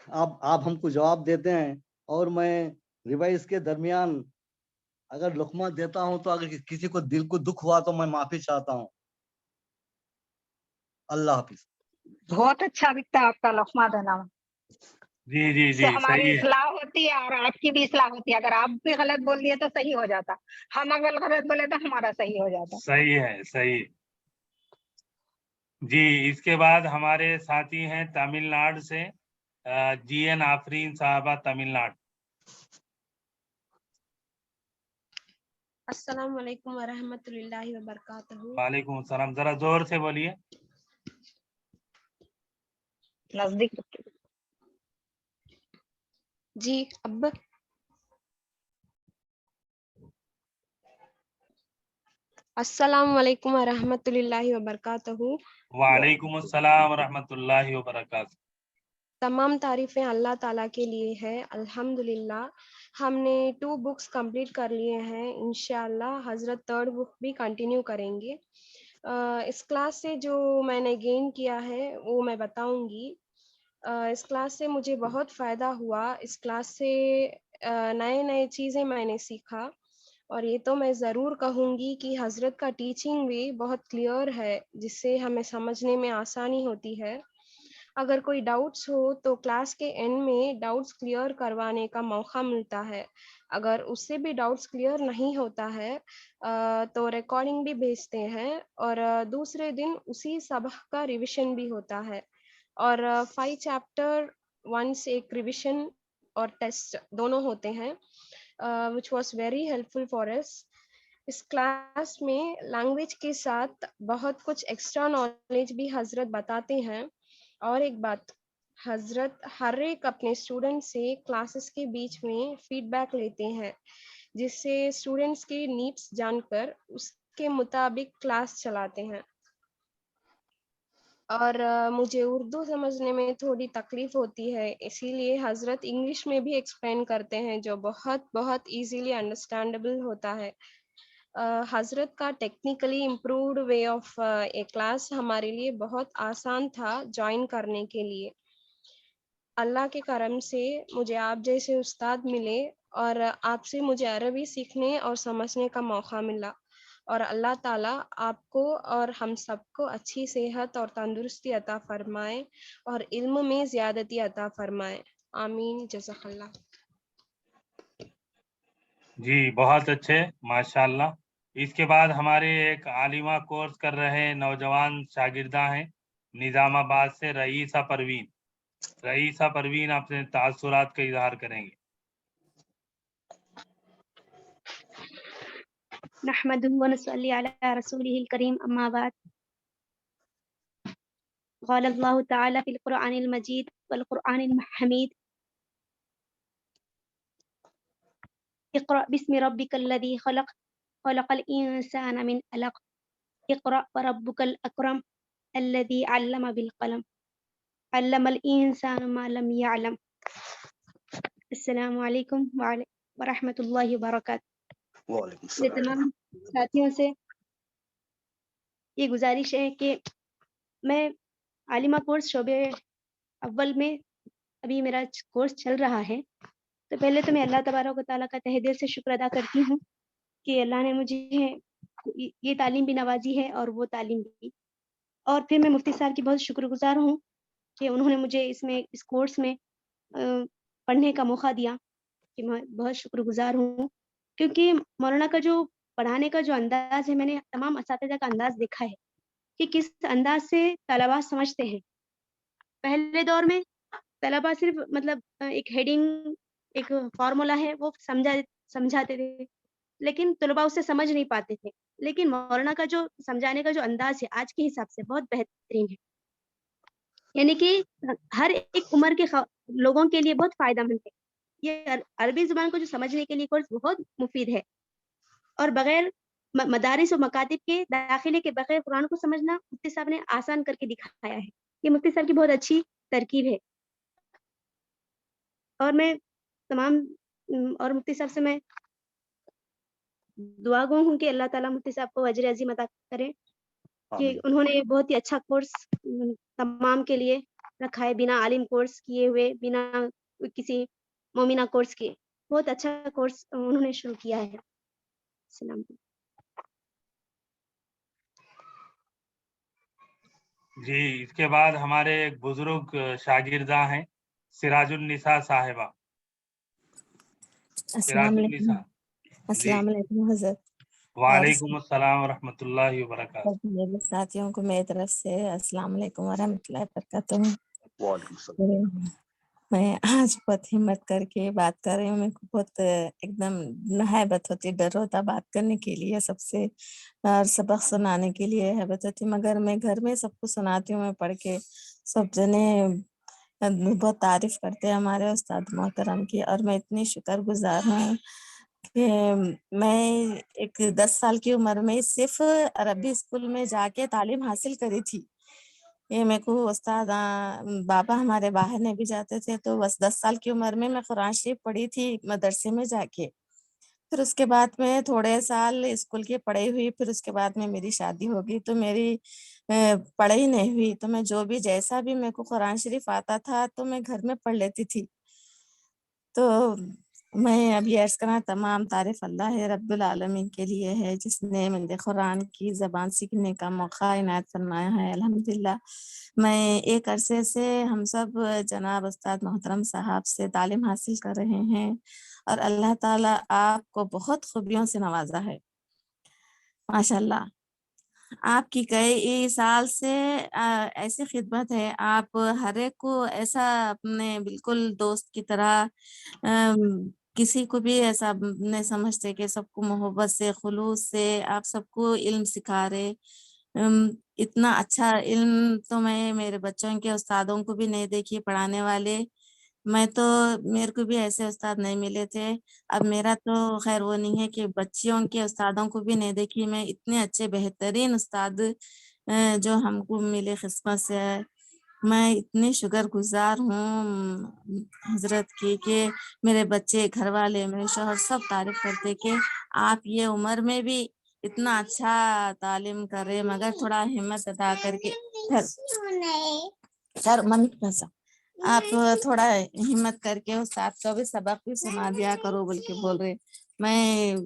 आप हमको जवाब देते हैं, और मैं रिवाइज के दरमियान अगर लुकमा देता हूं, तो अगर किसी को दिल को दुख हुआ तो मैं माफी चाहता हूं। अल्लाह हाफिज। बहुत अच्छा दिखता है आपका लक्ष्मा देना, जी जी इससे जी हमारी सही है, इस्लाह होती है और आपकी भी इस्लाह होती है। अगर आप भी गलत बोल दिए तो सही हो जाता, हम अगर गलत बोले तो हमारा सही हो जाता। सही है, सही। जी, इसके बाद हमारे साथी हैं तमिलनाडु से, GN आफरीन साहबा, तमिलनाडु। अस्सलाम वालेकुम वरहमतुल्लाहि वबरकातुहू। वालेकुम सलाम, जरा जोर से बोलिए। नजदीक जी अब अस्सलाम वालेकुम वरहमतुल्लाहि वबरकातुहू। वालेकुम अस्सलाम रहमतुल्लाहि व बरकातहू। तमाम तारीफ़ें अल्लाह ताला के लिए है, अल्हम्दुलिल्लाह। हमने 2 बुक्स कंप्लीट कर लिए हैं, इंशाअल्लाह हज़रत 3rd बुक भी कंटिन्यू करेंगे। इस क्लास से जो मैंने गेन किया है वो मैं बताऊंगी। इस क्लास से मुझे बहुत फ़ायदा हुआ, इस क्लास से नए-नए चीज़ें मैंने सीखा, और ये तो मैं ज़रूर कहूँगी कि हज़रत का टीचिंग भी बहुत क्लियर है, जिससे हमें समझने में आसानी होती है। अगर कोई डाउट्स हो तो क्लास के एंड में डाउट्स क्लियर करवाने का मौका मिलता है। अगर उससे भी डाउट्स क्लियर नहीं होता है तो रिकॉर्डिंग भी भेजते हैं, और दूसरे दिन उसी सबक का रिवीजन भी होता है, और 5 चैप्टर वंस एक रिवीजन और टेस्ट दोनों होते हैं, which was very helpful for us। इस क्लास में लैंग्वेज के साथ बहुत कुछ एक्स्ट्रा नॉलेज भी हजरत बताते हैं। और एक बात, हजरत हर एक अपने स्टूडेंट से क्लासेस के बीच में फीडबैक लेते हैं, जिससे स्टूडेंट्स की नीड्स जानकर उसके मुताबिक क्लास चलाते हैं। और मुझे उर्दू समझने में थोड़ी तकलीफ होती है, इसीलिए हजरत इंग्लिश में भी एक्सप्लेन करते हैं, जो बहुत बहुत इजीली अंडरस्टैंडेबल होता है। हजरत का technically improved way of A class हमारे लिए बहुत आसान था ज्वाइन करने के लिए। अल्लाह के करम से मुझे आप जैसे उस्ताद मिले, और आपसे मुझे अरबी सीखने और समझने का मौका मिला, और अल्लाह ताला आपको और हम सबको अच्छी सेहत और तंदुरुस्ती अता फरमाए, और इल्म में ज़्यादती अता फरमाए। आमीन, जज़ाकल्लाह। जी बहुत अच्छे, माशाल्लाह। اس کے بعد ہمارے ایک عالمہ کورس کر رہے نوجوان شاگردہ ہیں نظام آباد سے رئیسہ پروین اپنے تاثرات کا اظہار کریں گے. نحمده ونصلي على رسوله الكريم أما بعد. قال الله تعالى في القرآن المجيد والقرآن الحميد: اقرأ باسم ربك الذي خلق خلق الإنسان من علق اقرأ وربك الأكرم الذي علم بالقلم علم الإنسان ما لم يعلم. السلام علیکم ورحمۃ اللہ وبرکاتہ. وعلیکم میرے السلام. تمام ساتھیوں سے یہ گزارش ہے کہ میں عالمہ کورس شعبے اول میں ابھی میرا کورس چل رہا ہے، تو پہلے تو میں اللہ تبارک و تعالیٰ کا تہ دل سے شکر ادا کرتی ہوں کہ اللہ نے مجھے یہ تعلیم بھی نوازی ہے اور وہ تعلیم بھی، اور پھر میں مفتی صاحب کی بہت شکر گزار ہوں کہ انہوں نے مجھے اس کورس میں پڑھنے کا موقع دیا، کہ میں بہت شکر گزار ہوں، کیونکہ مولانا کا جو پڑھانے کا جو انداز ہے، میں نے تمام اساتذہ کا انداز دیکھا ہے کہ کس انداز سے طلباء سمجھتے ہیں. پہلے دور میں طلباء صرف مطلب ایک ہیڈنگ، ایک فارمولا ہے وہ سمجھاتے تھے، لیکن طلباء اسے سمجھ نہیں پاتے تھے. لیکن مولانا کا جو سمجھانے کا جو انداز ہے آج کے حساب سے بہت بہترین ہے، یعنی کہ ہر ایک عمر کے لوگوں کے لیے بہت فائدہ مند ہے. یہ عربی زبان کو جو سمجھنے کے لیے کورس بہت مفید ہے، اور بغیر مدارس و مکاتب کے داخلے کے بغیر قرآن کو سمجھنا مفتی صاحب نے آسان کر کے دکھایا ہے. یہ مفتی صاحب کی بہت اچھی ترکیب ہے، اور میں تمام اور مفتی صاحب سے میں دعا گو ہوں کہ اللہ تعالیٰ مفتی صاحب کو اجر عظیم عطا کرے کہ آمین. انہوں نے بہت ہی اچھا کورس تمام کے لیے رکھا ہے، بنا عالم کورس کیے ہوئے، بنا کسی مومنہ کورس کیے، بہت اچھا کورس انہوں نے شروع کیا ہے. السلام علیکم. جی، اس کے بعد ہمارے ایک بزرگ شاگردہ ہیں سراج النساء صاحبہ. السلام علیکم. جی، السلام علیکم حضرت. وعلیکم السلام ورحمۃ اللہ وبرکاتہ. میرے ساتھیوں کو میری طرف سے السلام علیکم ورحمۃ اللہ وبرکاتہ. وعلیکم السلام. میں آج بہت ہمت کر کے بات کر رہی ہوں. میرے کو بہت ایک دم ہیبت ہوتی، ڈر ہوتا بات کرنے کے لیے، سب سے اور سبق سنانے کے لیے ہیبت ہوتی، مگر میں گھر میں سب کو سناتی ہوں. میں پڑھ کے سب جنے بہت تعریف کرتے ہیں ہمارے استاد محترم کی، اور میں اتنی شکر گزار ہوں کہ میں ایک 10 سال کی عمر میں صرف عربی اسکول میں جا کے تعلیم حاصل کری تھی. یہ میرے کو استاد بابا ہمارے باہر نہیں بھی جاتے تھے، تو بس 10 سال کی عمر میں قرآن شریف پڑھی تھی مدرسے میں جا کے. پھر اس کے بعد میں تھوڑے سال اسکول کی پڑھائی ہوئی، پھر اس کے بعد میں میری شادی ہو گئی، تو میری پڑھائی نہیں ہوئی. تو میں جو بھی جیسا بھی میرے کو قرآن شریف آتا تھا تو میں گھر میں پڑھ لیتی تھی. تو میں اب یہ عرض کرنا، تمام تعریف اللہ رب العالمین کے لیے ہے جس نے مجھے قرآن کی زبان سیکھنے کا موقع عنایت فرمایا ہے. الحمدللہ میں ایک عرصے سے ہم سب جناب استاد محترم صاحب سے تعلیم حاصل کر رہے ہیں، اور اللہ تعالیٰ آپ کو بہت خوبیوں سے نوازا ہے ماشاءاللہ. آپ کی کئی سال سے ایسی خدمت ہے، آپ ہر ایک کو ایسا اپنے بالکل دوست کی طرح، کسی کو بھی ایسا نہیں سمجھتے، کہ سب کو محبت سے خلوص سے آپ سب کو علم سکھا رہے. اتنا اچھا علم تو میں میرے بچوں کے استادوں کو بھی نہیں دیکھی پڑھانے والے. میں تو میرے کو بھی ایسے استاد نہیں ملے تھے. اب میرا تو خیر وہ نہیں ہے کہ بچیوں کے استادوں کو بھی نہیں دیکھی میں، اتنے اچھے بہترین استاد جو ہم کو ملے قسمت سے. میں اتنی شکر گزار ہوں حضرت کی کہ میرے بچے، گھر والے، میرے شوہر سب تعریف کرتے کہ آپ یہ عمر میں بھی اتنا اچھا تعلیم کر رہے، مگر تھوڑا ہمت ادا کر کے آپ تھوڑا ہمت کر کے استاد کو بھی سبق بھی سنا دیا کرو بول کے بول رہے. میں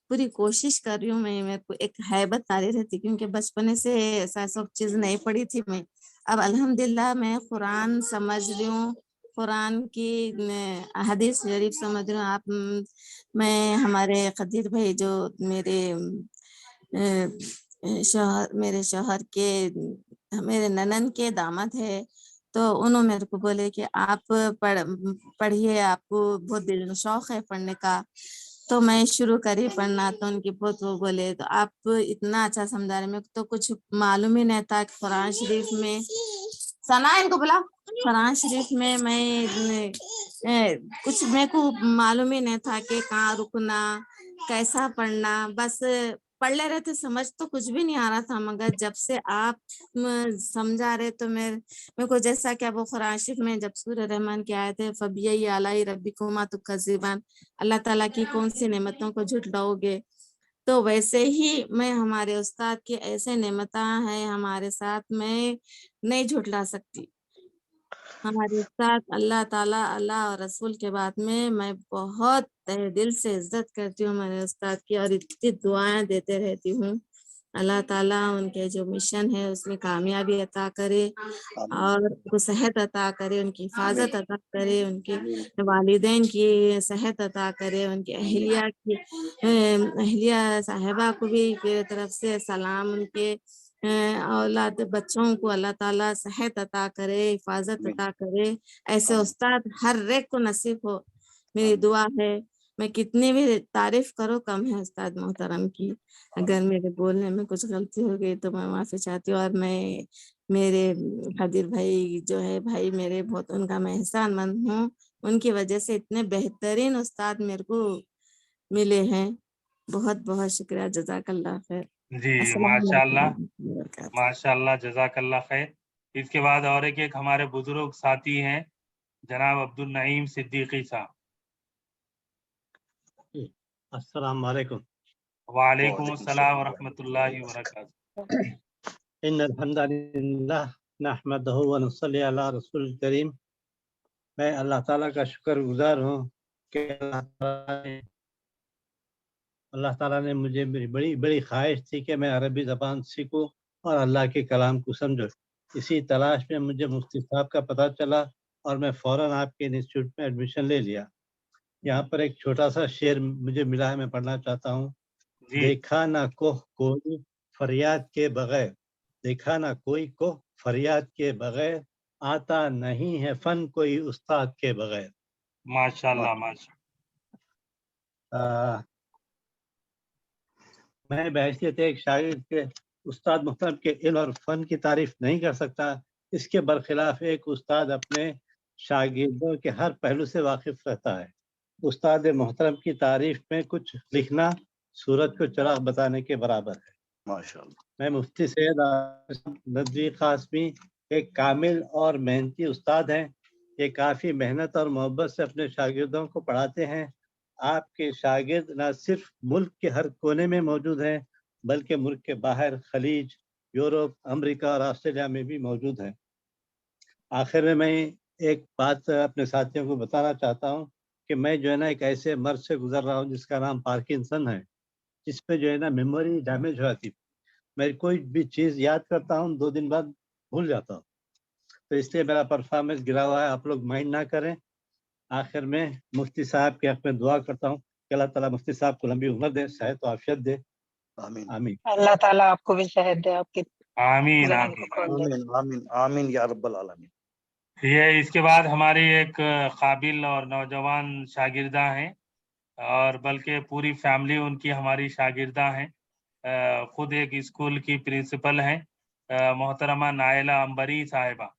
پوری کوشش کر رہی ہوں. میرے کو ایک ہیبت تاری رہتی، کیونکہ بچپنے سے ایسا سب چیز نہیں پڑھی تھی میں. اب الحمدللہ میں قرآن سمجھ رہی ہوں، قرآن کی حدیث شریف سمجھ رہی ہوں. میں ہمارے قدیر بھائی جو میرے शौहर मेरे शौहर के मेरे ननन के दामाद है, तो उन्होंने मेरे को बोले कि आप पढ़िए, आपको बहुत दिल में शौक है पढ़ने का। तो मैं शुरू करी पढ़ना, तो उनकी बहुत वो बोले तो आप इतना अच्छा समझा रहे, मेरे को तो कुछ मालूम ही नहीं था कि कुरान शरीफ में सना इनको बुला कुरान शरीफ में मैं कुछ मेरे को मालूम ही नहीं था कि कहाँ रुकना, कैसा पढ़ना, बस पढ़ ले रहे थे, समझ तो कुछ भी नहीं आ रहा था। मगर जब से आप समझा रहे तो मेरे को जैसा कि वो कुरान शरीफ में जब सूरह रहमान की आयत है फबिय्यी आलाई रब्बिकुमा तुकज़्ज़िबान, अल्लाह ताला की कौन सी नेमतों को झुटलाओगे, तो वैसे ही मैं हमारे उस्ताद की ऐसे नेमता है हमारे साथ, मैं नहीं झुटला सकती। हमारे उस्ताद अल्लाह ताला, अल्लाह और रसूल के बाद में मैं बहुत तहे दिल से इज्जत करती हूँ मेरे उस्ताद की, और इतनी दुआएं देते रहती हूँ। अल्लाह ताला उनके जो मिशन है उसमें कामयाबी अता करे और उनको सेहत अता करे, उनकी हिफाजत अता करे, उनके वालिदैन की सेहत अता करे, उनकी अहलिया साहिबा को भी मेरी तरफ से सलाम, उनके औलाद बच्चों को अल्लाह ताला सेहत अता करे, हिफाजत अता करे, ऐसे उस्ताद हर एक को नसीब हो, मेरी दुआ है। मैं कितनी भी तारीफ करूँ कम है उस्ताद मोहतरम की। अगर मेरे बोलने में कुछ गलती हो गई तो मैं माफी चाहती हूँ। और मैं मेरे खदीर भाई जो है भाई मेरे, बहुत उनका मैं एहसानमंद हूँ, उनकी वजह से इतने बेहतरीन उस्ताद मेरे को मिले हैं। बहुत बहुत शुक्रिया, जज़ाकल्लाह खैर। जी अस्सलाम माशाल्लाह वालेकुम व बरकातहू। माशाल्लाह, जज़ाकल्लाह खैर। इसके बाद और एक हमारे बुजुर्ग साथी हैं जनाब अब्दुल नईम सिद्दीकी साहब। अस्सलाम वालेकुम। वालेकुम अस्सलाम व रहमतुल्लाहि व बरकातहू। इन्नल हम्दुलिल्लाह नहमदुहु व नुसल्ली अला रसूलिल करीम। मैं अल्लाह ताला का शुक्रगुजार हूँ कि अल्लाह ताला ने मुझे, मेरी बड़ी बड़ी ख्वाहिश थी कि मैं अरबी ज़बान सीखूं और अल्लाह के कलाम को समझूं। इसी तलाश में मुझे मुफ्ती साहब का पता चला और मैं फ़ौरन आपके इंस्टीट्यूट में एडमिशन ले लिया। यहाँ पर एक छोटा सा शेर मुझे मिला है, मैं पढ़ना चाहता हूँ। जी देखा ना कोई फरियाद के बगैर, देखा ना कोई को फरियाद के बगैर, आता नहीं है फन कोई उस्ताद के बगैर। माशाल्लाह माशाल्लाह। मैं बहैसियत एक शागिर्द के उस्ताद मोहतरम के इल्म और फन की तारीफ नहीं कर सकता। इसके बरखिलाफ एक उस्ताद अपने शागिर्दों के हर पहलू से वाकिफ रहता है। उस्ताद मोहतरम की तारीफ में कुछ लिखना सूरज को चिराग बताने के बराबर है। माशाल्लाह। मैं मुफ्ती सैयद नदवी कासमी एक कामिल और मेहनती उस्ताद हैं। ये काफ़ी मेहनत और मोहब्बत से अपने शागिर्दों को पढ़ाते हैं। आपके शागिर्द न सिर्फ मुल्क के हर कोने में मौजूद हैं, बल्कि मुल्क के बाहर खलीज, यूरोप, अमेरिका और ऑस्ट्रेलिया में भी मौजूद हैं। आखिर में मैं एक बात अपने साथियों को बताना चाहता हूँ कि मैं जो है ना एक ऐसे मर्ज से गुजर रहा हूँ जिसका नाम पार्किंसन है, जिसपे जो है ना मेमोरी डैमेज हो जाती है। मैं कोई भी चीज़ याद करता हूँ 2 दिन बाद भूल जाता हूँ, तो इसलिए मेरा परफॉर्मेंस गिरा हुआ है, आप लोग माइंड ना करें। आखिर में मुफ्ती साहब के हक में दुआ करता हूँ कि अल्लाह ताला मुफ्ती साहब को लंबी उम्र दे, सेहत और आफियत दे। आमीन आमीन। अल्लाह ताला आपको भी सेहत दे, आपके आमीन ज़हन आमीन। को खोल दे। आमीन आमीन आमीन या रब्बल आलमीन। ये इसके बाद हमारी एक काबिल और नौजवान शागिर्दा हैं, और बल्कि पूरी फैमिली उनकी हमारी शागिर्दा हैं। खुद एक स्कूल की प्रिंसिपल हैं, मोहतरमा नायला अंबरी साहिबा।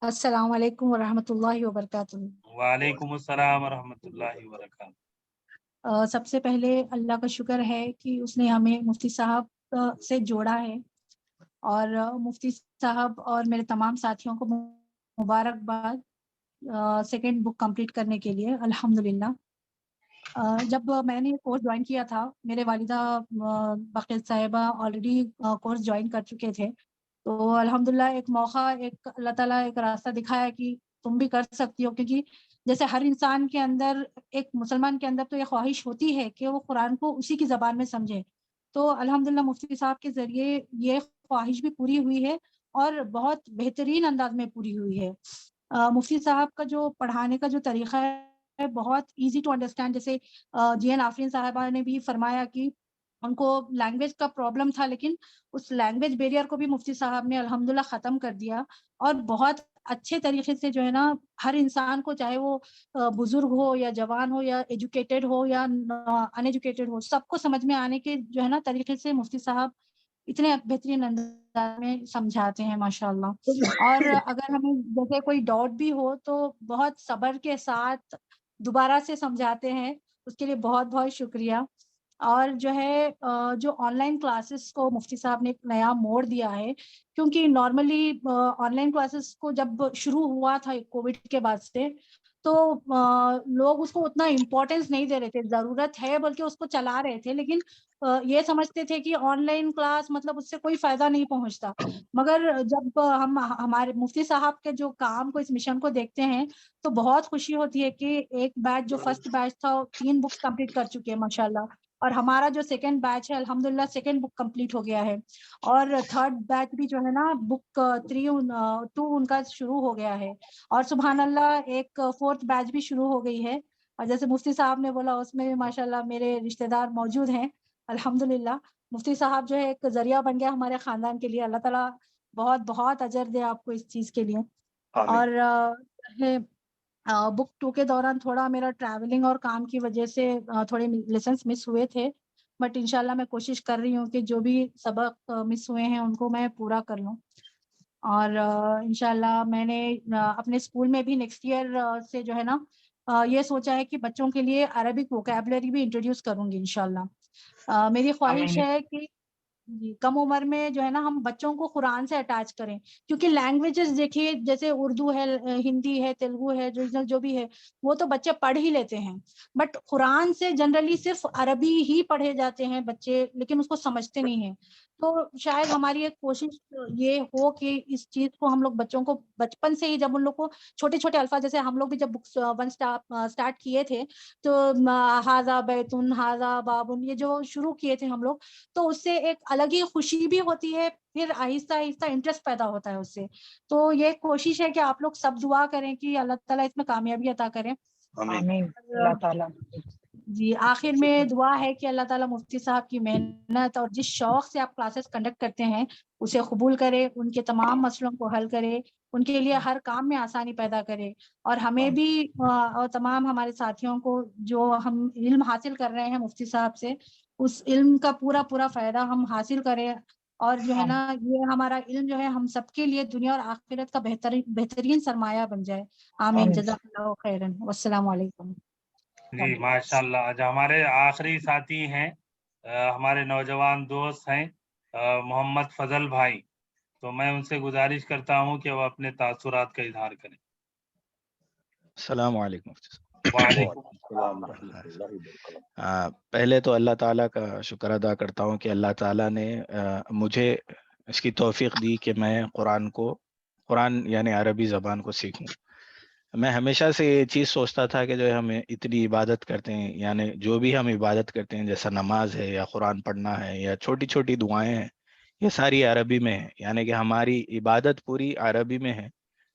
अस्सलाम वालेकुम व रहमतुल्लाहि व बरकातुहू। वालेकुम अस्सलाम व रहमतुल्लाहि व बरकातहू। सबसे पहले अल्लाह का शुक्र है कि उसने हमें मुफ्ती साहब से जोड़ा है, और मुफ्ती साहब और मेरे तमाम साथियों को मुबारकबाद सेकंड बुक कंप्लीट करने के लिए, अल्हम्दुलिल्लाह। जब मैंने कोर्स ज्वाइन किया था, मेरे वालिदा बकील साहिबा ऑलरेडी कोर्स ज्वाइन कर चुके थे, तो अल्हम्दुलिल्लाह एक मौका, एक अल्लाह ताला एक रास्ता दिखाया कि तुम भी कर सकती हो। क्योंकि जैसे हर इंसान के अंदर, एक मुसलमान के अंदर तो ये ख्वाहिश होती है कि वो कुरान को उसी की ज़बान में समझे। तो अल्हम्दुलिल्लाह मुफ्ती साहब के ज़रिए ये ख्वाहिश भी पूरी हुई है, और बहुत बेहतरीन अंदाज में पूरी हुई है। मुफ्ती साहब का जो पढ़ाने का जो तरीक़ा है बहुत ईज़ी टू अंडरस्टैंड। जैसे जी.एन. आफरीन साहिबा ने भी फरमाया कि उनको लैंग्वेज का प्रॉब्लम था, लेकिन उस लैंग्वेज बैरियर को भी मुफ्ती साहब ने अल्हम्दुलिल्लाह ख़त्म कर दिया और बहुत अच्छे तरीके से जो है ना हर इंसान को, चाहे वो बुजुर्ग हो या जवान हो या एजुकेटेड हो या अनएजुकेटेड हो, सबको समझ में आने के जो है ना तरीके से मुफ्ती साहब इतने बेहतरीन अंदाज में समझाते हैं माशाल्लाह। और अगर हमें जैसे कोई डाउट भी हो तो बहुत सब्र के साथ दोबारा से समझाते हैं, उसके लिए बहुत बहुत शुक्रिया। और जो है जो ऑनलाइन क्लासेस को मुफ्ती साहब ने एक नया मोड़ दिया है, क्योंकि नॉर्मली ऑनलाइन क्लासेस को जब शुरू हुआ था कोविड के बाद से, तो लोग उसको उतना इम्पोर्टेंस नहीं दे रहे थे, ज़रूरत है बल्कि उसको चला रहे थे, लेकिन ये समझते थे कि ऑनलाइन क्लास मतलब उससे कोई फायदा नहीं पहुंचता। मगर जब हम हमारे मुफ्ती साहब के जो काम को, इस मिशन को देखते हैं तो बहुत खुशी होती है कि एक बैच जो फर्स्ट बैच था 3 बुक्स कंप्लीट कर चुके हैं माशाल्लाह, और हमारा जो सेकंड बैच है अल्हम्दुलिल्लाह सेकंड बुक कंप्लीट हो गया है, और थर्ड बैच भी जो है ना बुक 2 उनका शुरू हो गया है, और सुभान अल्लाह एक फोर्थ बैच भी शुरू हो गई है। और जैसे मुफ्ती साहब ने बोला उसमें भी माशाल्लाह मेरे रिश्तेदार मौजूद हैं अल्हम्दुलिल्लाह। मुफ्ती साहब जो है एक जरिया बन गया हमारे खानदान के लिए, अल्लाह ताला बहुत बहुत अजर दे आपको इस चीज के लिए। और बुक 2 के दौरान थोड़ा मेरा ट्रैवलिंग और काम की वजह से थोड़े लेसन्स मिस हुए थे, बट इंशाल्लाह मैं कोशिश कर रही हूँ कि जो भी सबक मिस हुए हैं उनको मैं पूरा कर लूँ। और इंशाल्लाह मैंने अपने स्कूल में भी नेक्स्ट ईयर से जो है ना ये सोचा है कि बच्चों के लिए अरबिक वोकैबुलरी भी इंट्रोड्यूस करूंगी इंशाल्लाह। मेरी ख्वाहिश है कि जी, कम उम्र में जो है ना हम बच्चों को कुरान से अटैच करें, क्योंकि लैंग्वेजेस देखिए जैसे उर्दू है, हिंदी है, तेलुगु है, जो भी है वो तो बच्चे पढ़ ही लेते हैं, बट कुरान से जनरली सिर्फ अरबी ही पढ़े जाते हैं बच्चे, लेकिन उसको समझते नहीं हैं। तो शायद हमारी एक कोशिश ये हो कि इस चीज को हम लोग बच्चों को बचपन से ही, जब उन लोग को छोटे छोटे अल्फाज, जैसे हम लोग भी जब बुक्स वन स्टार्ट किए थे तो हाजा बैतुन, हाजा बाबुन, ये जो शुरू किए थे हम लोग, तो उससे एक अलग ही खुशी भी होती है, फिर आहिस्ता आहिस्ता इंटरेस्ट पैदा होता है उससे। तो ये कोशिश है कि आप लोग सब दुआ करें कि अल्लाह ताला इसमें कामयाबी अता करें। आमीन अल्लाह ताला। जी, आखिर में दुआ है कि अल्लाह ताला मुफ्ती साहब की मेहनत और जिस शौक से आप क्लासेस कंडक्ट करते हैं उसे कबूल करे, उनके तमाम मसलों को हल करे, उनके लिए हर काम में आसानी पैदा करे, और हमें भी और तमाम हमारे साथियों को जो हम इल्म हासिल कर रहे हैं मुफ्ती साहब से, उस इल्म का पूरा पूरा फायदा हम हासिल करें, और जो है ना ये हमारा इल्म जो है हम सबके लिए दुनिया और आखिरत का बेहतरीन सरमाया बन जाए। आमीन। जज़ाकल्लाहु खैरन। वस्सलामु अलैकुम। जी माशाल्लाह। आज हमारे आखिरी साथी हैं, हमारे नौजवान दोस्त हैं मोहम्मद फजल भाई, तो मैं उनसे गुजारिश करता हूं कि वो अपने तासुरात का इजहार करें। अस्सलाम वालेकुम। पहले तो अल्लाह ताला का शुक्र अदा करता हूँ कि अल्लाह ताला ने मुझे इसकी तौफीक दी कि मैं कुरान यानी अरबी ज़बान को सीखूं। मैं हमेशा से ये चीज़ सोचता था कि जो है हम इतनी इबादत करते हैं, यानी जो भी हम इबादत करते हैं, जैसा नमाज है या कुरान पढ़ना है या छोटी छोटी दुआएं हैं, ये सारी अरबी में है, यानी कि हमारी इबादत पूरी अरबी में है,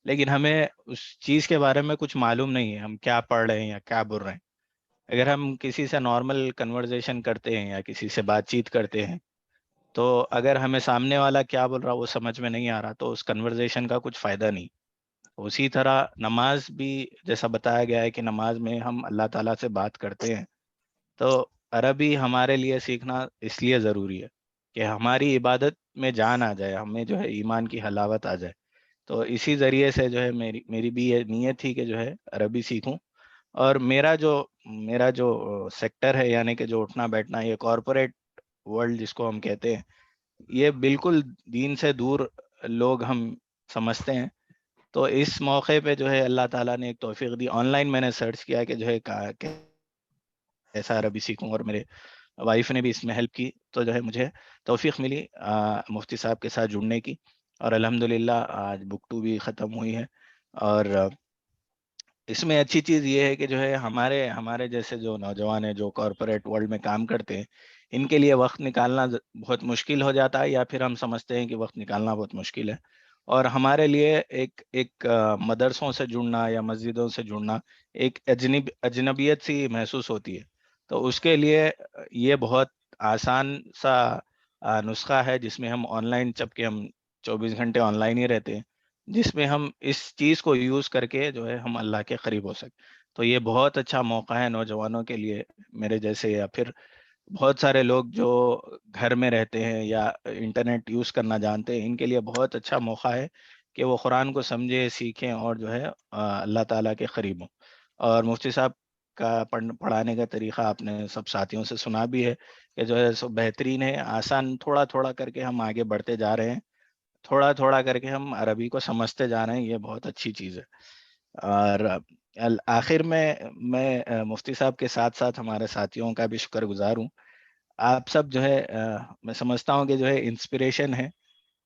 लेकिन हमें उस चीज़ के बारे में कुछ मालूम नहीं है, हम क्या पढ़ रहे हैं या क्या बोल रहे हैं। अगर हम किसी से नॉर्मल कन्वर्सेशन करते हैं या किसी से बातचीत करते हैं, तो अगर हमें सामने वाला क्या बोल रहा वो समझ में नहीं आ रहा, तो उस कन्वर्सेशन का कुछ फ़ायदा नहीं। उसी तरह नमाज भी, जैसा बताया गया है कि नमाज में हम अल्लाह ताला से बात करते हैं, तो अरबी हमारे लिए सीखना इसलिए ज़रूरी है कि हमारी इबादत में जान आ जाए, हमें जो है ईमान की हलावत आ जाए। तो इसी ज़रिए से जो है मेरी भी ये नीयत थी कि जो है अरबी सीखूं। और मेरा जो सेक्टर है, यानी कि जो उठना बैठना, ये कॉरपोरेट वर्ल्ड जिसको हम कहते हैं, ये बिल्कुल दीन से दूर लोग हम समझते हैं। तो इस मौके पे जो है अल्लाह ताला ने एक तौफीक दी। ऑनलाइन मैंने सर्च किया कि जो है कैसा अरबी सीखूं, और मेरे वाइफ ने भी इसमें हेल्प की, तो जो है मुझे तौफीक मिली मुफ्ती साहब के साथ जुड़ने की। और अल्हम्दुलिल्लाह आज बुक 2 भी ख़त्म हुई है। और इसमें अच्छी चीज़ ये है कि जो है हमारे जैसे जो नौजवान हैं, जो कॉरपोरेट वर्ल्ड में काम करते हैं, इनके लिए वक्त निकालना बहुत मुश्किल हो जाता है, या फिर हम समझते हैं कि वक्त निकालना बहुत मुश्किल है। और हमारे लिए एक मदरसों से जुड़ना या मस्जिदों से जुड़ना एक अजनबियत सी महसूस होती है। तो उसके लिए ये बहुत آسان سا نسخہ ہے جس میں ہم آن لائن، جبکہ ہم 24 گھنٹے آن لائن ہی رہتے ہیں، جس میں ہم اس چیز کو یوز کر کے جو ہے ہم اللہ کے قریب ہو سکیں. تو یہ بہت اچھا موقع ہے نوجوانوں کے لیے، میرے جیسے یا پھر بہت سارے لوگ جو گھر میں رہتے ہیں یا انٹرنیٹ یوز کرنا جانتے ہیں، ان کے لیے بہت اچھا موقع ہے کہ وہ قرآن کو سمجھے، سیکھیں اور جو ہے اللہ تعالیٰ کے قریب ہوں. اور مفتی صاحب کا پڑھانے کا طریقہ آپ نے سب ساتھیوں سے سنا بھی ہے کہ جو ہے سو بہترین ہے، آسان، تھوڑا تھوڑا کر کے ہم آگے بڑھتے جا رہے ہیں، تھوڑا تھوڑا کر کے ہم عربی کو سمجھتے جا رہے ہیں، یہ بہت اچھی چیز ہے. اور آخر میں مفتی صاحب کے ساتھ ساتھ ہمارے ساتھیوں کا بھی شکر گزار ہوں. آپ سب جو ہے میں سمجھتا ہوں کہ جو ہے انسپریشن ہے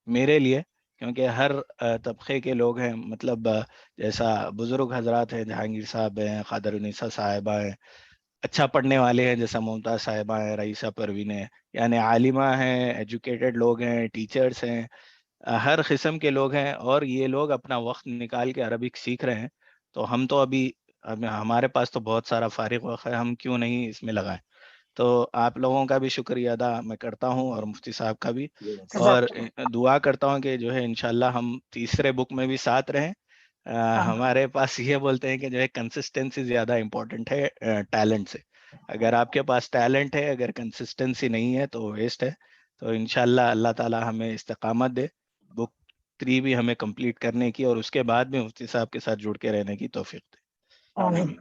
میرے لیے، کیونکہ ہر طبقے کے لوگ ہیں، مطلب جیسا بزرگ حضرات ہیں، جہانگیر صاحب ہیں، قادر النساء صاحبہ ہیں، اچھا پڑھنے والے ہیں جیسا ممتاز صاحبہ ہیں، رئیسہ پروین ہیں، یعنی عالمہ ہیں، ایجوکیٹڈ لوگ ہیں، ٹیچرز ہیں، ہر قسم کے لوگ ہیں، اور یہ لوگ اپنا وقت نکال کے عربک سیکھ رہے ہیں. تو ہم تو ابھی ہمارے پاس تو بہت سارا فارغ وقت ہے، ہم کیوں نہیں اس میں لگائیں. تو آپ لوگوں کا بھی شکریہ ادا میں کرتا ہوں، اور مفتی صاحب کا بھی، اور دعا کرتا ہوں کہ جو ہے انشاءاللہ ہم تیسرے بک میں بھی ساتھ رہیں. ہمارے پاس یہ بولتے ہیں کہ جو ہے کنسسٹنسی زیادہ امپورٹنٹ ہے ٹیلنٹ سے. اگر آپ کے پاس ٹیلنٹ ہے، اگر کنسسٹنسی نہیں ہے تو ویسٹ ہے. تو انشاءاللہ اللہ تعالی ہمیں استقامت دے، بک 3 بھی ہمیں کمپلیٹ کرنے کی، اور اس کے بعد بھی مفتی صاحب کے ساتھ جڑ کے رہنے کی توفیق دے. آمین.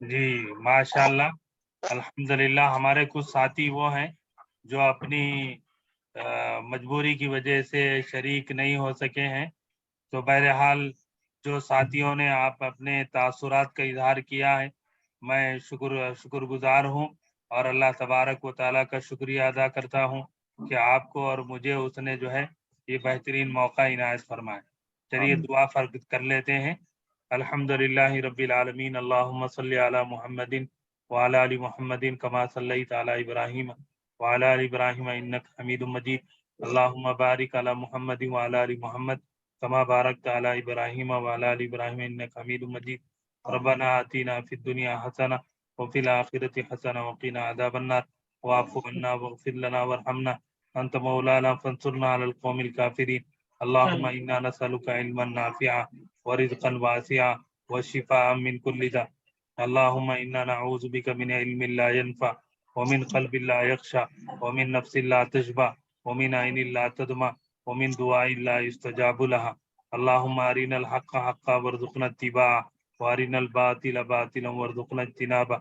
جی ماشاءاللہ، الحمدللہ. ہمارے کچھ ساتھی وہ ہیں جو اپنی مجبوری کی وجہ سے شریک نہیں ہو سکے ہیں. تو بہرحال جو ساتھیوں نے آپ اپنے تاثرات کا اظہار کیا ہے، میں شکر گزار ہوں، اور اللہ تبارک و تعالیٰ کا شکریہ ادا کرتا ہوں کہ آپ کو اور مجھے اس نے جو ہے یہ بہترین موقع عنایت فرمائے. چلیے دعا فرض کر لیتے ہیں. الحمدللہ رب العالمین، اللہم صلی علی محمد وعلی آل محمد کما صلیت علی ابراہیم وعلی آل ابراہیم انک حمید مجید. اللہم بارک علی محمد وعلی آل محمد کما بارکت علی ابراہیم وعلی آل ابراہیم انک حمید مجید. ربنا آتینا فی الدنیا حسنہ وفی الآخرۃ حسنہ وقنا عذاب النار. واعف عنا واغفر لنا وارحمنا انت مولانا فانصرنا علی القوم الکافرین. اللہم انا نسألک علما نافعا ورزقا واسعا وشفاء من كل داء. اللهم إنا نعوذ بك من علم لا ينفع ومن قلب لا يخشع ومن نفس لا تشبع ومن عين لا تدمع ومن دعاء لا يستجاب لها. اللهم أرنا الحق حقا وارزقنا اتباعه وأرنا الباطل باطلا وارزقنا اجتنابه.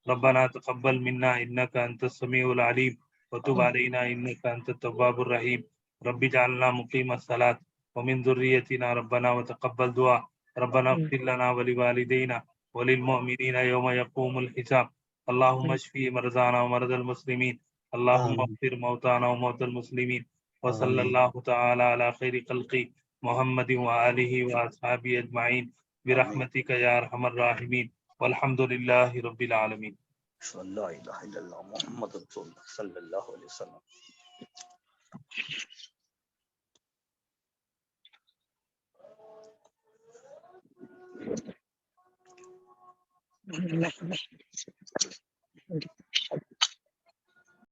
ربنا تقبل منا إنك أنت السميع العليم وتب علينا إنك أنت التواب الرحيم. رب اجعلنا مقيم الصلاة ومن ذريتنا ربنا وتقبل دعاء. ربنا اغفر لنا ولوالدينا وللمؤمنين يوم يقوم الحساب. اللهم اشفي مرضانا ومرضى المسلمين. اللهم اغفر موتانا وموتى المسلمين. وصلى الله تعالى على خير خلقه محمد وآله وأصحابه أجمعين برحمتك يا أرحم الراحمين. والحمد لله رب العالمين. لا الہ الا اللہ محمد رسول اللہ صلی اللہ علیہ وسلم.